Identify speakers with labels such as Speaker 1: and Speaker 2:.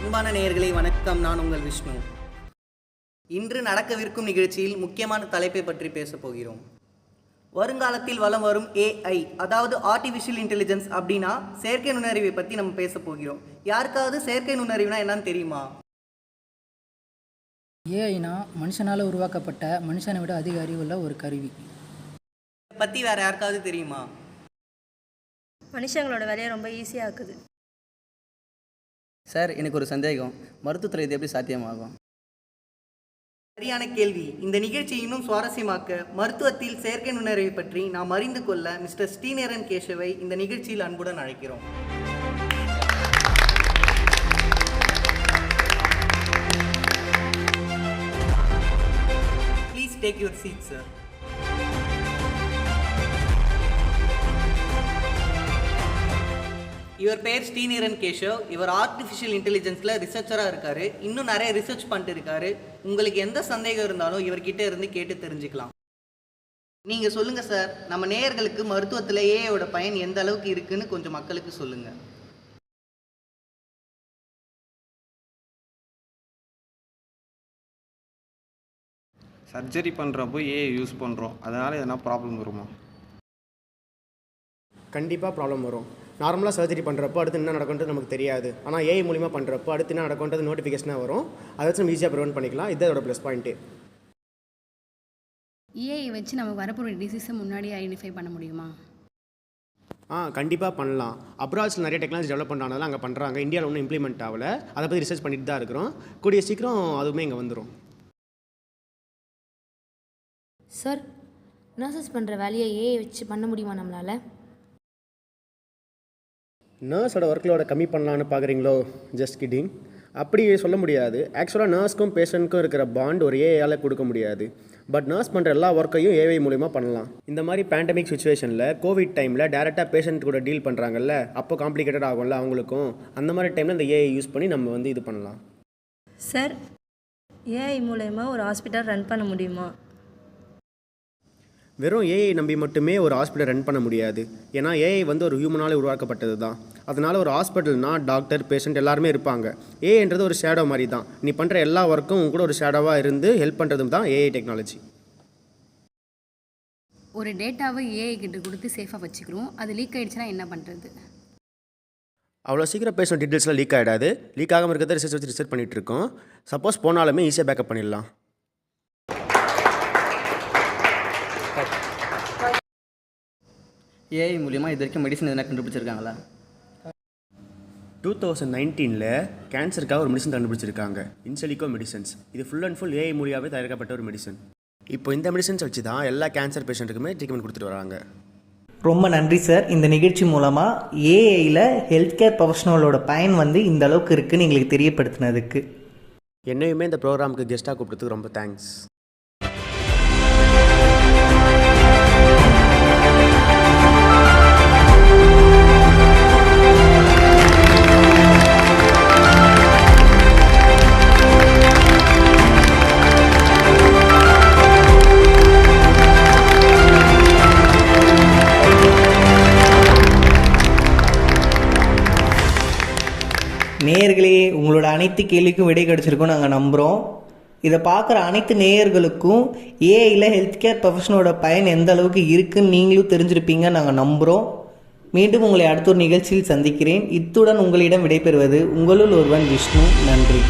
Speaker 1: அன்பான நேயர்களே வணக்கம். நான் உங்கள் விஷ்ணு. இன்று நடக்கவிருக்கும் நிகழ்ச்சியில் முக்கியமான தலைப்பை பற்றி பேசப் போகிறோம். வருங்காலத்தில் வலம் வரும் ஏஐ, அதாவது ஆர்டிஃபிஷியல் இன்டெலிஜென்ஸ் அப்படின்னா செயற்கை நுண்ணறிவை பற்றி நம்ம பேச போகிறோம். யாருக்காவது செயற்கை நுண்ணறிவுனா என்னன்னு தெரியுமா?
Speaker 2: ஏஐனா மனுஷனால் உருவாக்கப்பட்ட மனுஷனை விட அதிக அறிவுள்ள ஒரு கருவி.
Speaker 1: பற்றி வேறு யாருக்காவது தெரியுமா?
Speaker 3: மனுஷங்களோட வேலையை ரொம்ப ஈஸியாக இருக்குது.
Speaker 4: சார், எனக்கு ஒரு சந்தேகம். மருத்துவத்துறை இது எப்படி சாத்தியமாகும்?
Speaker 1: சரியான கேள்வி. இந்த நிகழ்ச்சியை இன்னும் சுவாரஸ்யமாக்க மருத்துவத்தில் செயற்கை நுண்ணறிவை பற்றி நாம் அறிந்து கொள்ள மிஸ்டர் ஸ்ரீநேரன் கேஷவை இந்த நிகழ்ச்சியில் அன்புடன் அழைக்கிறோம். Please take your seat sir. இவர் பேர் ஸ்ரீநேரன் கேஷவ். இவர் ஆர்டிஃபிஷியல் இன்டெலிஜென்ஸில் ரிசர்ச்சராக இருக்கார். இன்னும் நிறைய ரிசர்ச் பண்ணிட்டு இருக்காரு. உங்களுக்கு எந்த சந்தேகம் இருந்தாலும் இவர்கிட்ட இருந்து கேட்டு தெரிஞ்சுக்கலாம். நீங்கள் சொல்லுங்கள் சார், நம்ம நேயர்களுக்கு மருத்துவத்தில் ஏஐயோட பயன் எந்த அளவுக்கு இருக்குன்னு கொஞ்சம் மக்களுக்கு சொல்லுங்கள்.
Speaker 5: சர்ஜரி பண்ணுறப்போ ஏஐ யூஸ் பண்ணுறோம், அதனால் எதனா ப்ராப்ளம் வருமா?
Speaker 6: கண்டிப்பாக ப்ராப்ளம் வரும். நார்மலாக சர்ஜரி பண்ணுறப்போ அடுத்து என்ன நடக்கும்ன்றது நமக்கு தெரியாது. ஆனால் ஏஐ மூலிமா பண்ணுறப்போ அடுத்து என்ன நடக்கும்ன்றது நோட்டிஃபிகேஷனாக வரும். அதை வச்சு நம்ம ஈஸியாக ப்ரிவென்ட் பண்ணிக்கலாம். இது அதோட ப்ளஸ் பாயிண்ட்டு.
Speaker 7: ஏஐ வச்சு நமக்கு வரப்போகிற டிசீஸை முன்னாடியே ஐடென்டிஃபை பண்ண முடியுமா?
Speaker 6: கண்டிப்பாக பண்ணலாம். அப்ராட்ஸில் நிறைய டெக்னாலஜி டெவலப் பண்ணாலும் அங்கே பண்ணுறாங்க. இந்தியாவில் ஒன்றும் இம்ப்ளிமெண்ட் ஆகலை. அதை பற்றி ரிசர்ச் பண்ணிட்டு தான் இருக்கிறோம். கூடிய சீக்கிரம் அதுவுமே இங்கே வந்துடும்.
Speaker 8: சார், நர்சஸ் பண்ணுற வேலையை ஏஐ வச்சு பண்ண முடியுமா நம்மளால்?
Speaker 6: நர்ஸோட ஒர்க்லோட கம்மி பண்ணலான்னு பார்க்குறீங்களோ? Just kidding. அப்படி சொல்ல முடியாது. ஆக்சுவலாக நர்ஸ்க்கும் பேஷண்ட்க்கும் இருக்கிற பாண்ட் ஒரு ஏஐயால் கொடுக்க முடியாது. பட் நர்ஸ் பண்ணுற எல்லா ஒர்க்கையும் ஏஐ மூலிமா பண்ணலாம். இந்த மாதிரி பேண்டமிக் சுச்சுவேஷனில் கோவிட் டைமில் டேரெக்டாக பேஷண்ட் கூட டீல் பண்ணுறாங்கல்ல, அப்போ காம்ப்ளிகேட்டட் ஆகும்ல அவங்களுக்கும். அந்த மாதிரி டைமில் இந்த ஏஐ யூஸ் பண்ணி நம்ம இது பண்ணலாம்.
Speaker 3: சார், ஏஐ மூலயமா ஒரு ஹாஸ்பிட்டல் ரன் பண்ண முடியுமா?
Speaker 6: வெறும் ஏஐ நம்பி மட்டுமே ஒரு ஹாஸ்பிட்டல் ரன் பண்ண முடியாது. ஏன்னா ஏஐ ஒரு ஹியூமனால் உருவாக்கப்பட்டது தான். அதனால் ஒரு ஹாஸ்பிட்டல்னா டாக்டர், பேஷண்ட் எல்லாருமே இருப்பாங்க. ஏஐன்றது ஒரு ஷேடோ மாதிரி தான். நீ பண்ணுற எல்லா ஒர்க்கும் கூட ஒரு ஷேடோவாக இருந்து ஹெல்ப் பண்ணுறதும் தான் ஏஐ டெக்னாலஜி.
Speaker 7: ஒரு டேட்டாவை ஏஐ கிட்ட கொடுத்து சேஃபாக வச்சுக்கிறோம். அது லீக் ஆகிடுச்சுன்னா என்ன பண்ணுறது?
Speaker 6: அவ்வளோ சீக்கிரம் பேஷண்ட் டீட்டெயில்ஸ்லாம் லீக் ஆகிடாது. லீக் ஆகாமல் இருக்கிறத ரிசர்ச் வச்சு ரிசர்ச் பண்ணிகிட்டு இருக்கோம். சப்போஸ் போனாலுமே ஈஸியாக பேக்கப் பண்ணிடலாம்.
Speaker 4: ஏஐ மூலிமா இது வரைக்கும் மெடிசன் எதனா கண்டுபிடிச்சிருக்காங்களா?
Speaker 6: 2019 கேன்சருக்காக ஒரு மெடிசன் கண்டுபிடிச்சிருக்காங்க, இன்சலிகோ மெடிசன்ஸ். இது ஃபுல் அண்ட் ஃபுல் ஏஐ மூலியாவே தயாரிக்கப்பட்ட ஒரு மெடிசன். இப்போ இந்த மெடிசன்ஸ் வச்சு தான் எல்லா கேன்சர் பேஷண்ட்டுக்குமே ட்ரீட்மெண்ட் கொடுத்துட்டு வராங்க.
Speaker 1: ரொம்ப நன்றி சார். இந்த நிகழ்ச்சி மூலமாக ஏஐயில் ஹெல்த் கேர் ப்ரொஃபஷனலோட பயன் இந்த அளவுக்கு இருக்குன்னு எங்களுக்கு தெரியப்படுத்தினதுக்கு.
Speaker 6: என்னையுமே இந்த ப்ரோக்ராமுக்கு கெஸ்ட்டாக கூப்பிட்டதுக்கு ரொம்ப தேங்க்ஸ்.
Speaker 1: நேயர்களே, உங்களோட அனைத்து கேள்விக்கும் விடை கிடச்சிருக்கும் நாங்கள் நம்புகிறோம். இதை பார்க்குற அனைத்து நேயர்களுக்கும் ஏஐயில் ஹெல்த் கேர் ப்ரொஃபஷனோட பயன் எந்த அளவுக்கு இருக்குன்னு நீங்களும் தெரிஞ்சிருப்பீங்கன்னு நாங்கள் நம்புகிறோம். மீண்டும் உங்களை அடுத்த ஒரு நிகழ்ச்சியில் சந்திக்கிறேன். இத்துடன் உங்களிடம் விடைபெறுவது உங்களுள் ஒருவன் விஷ்ணு. நன்றி.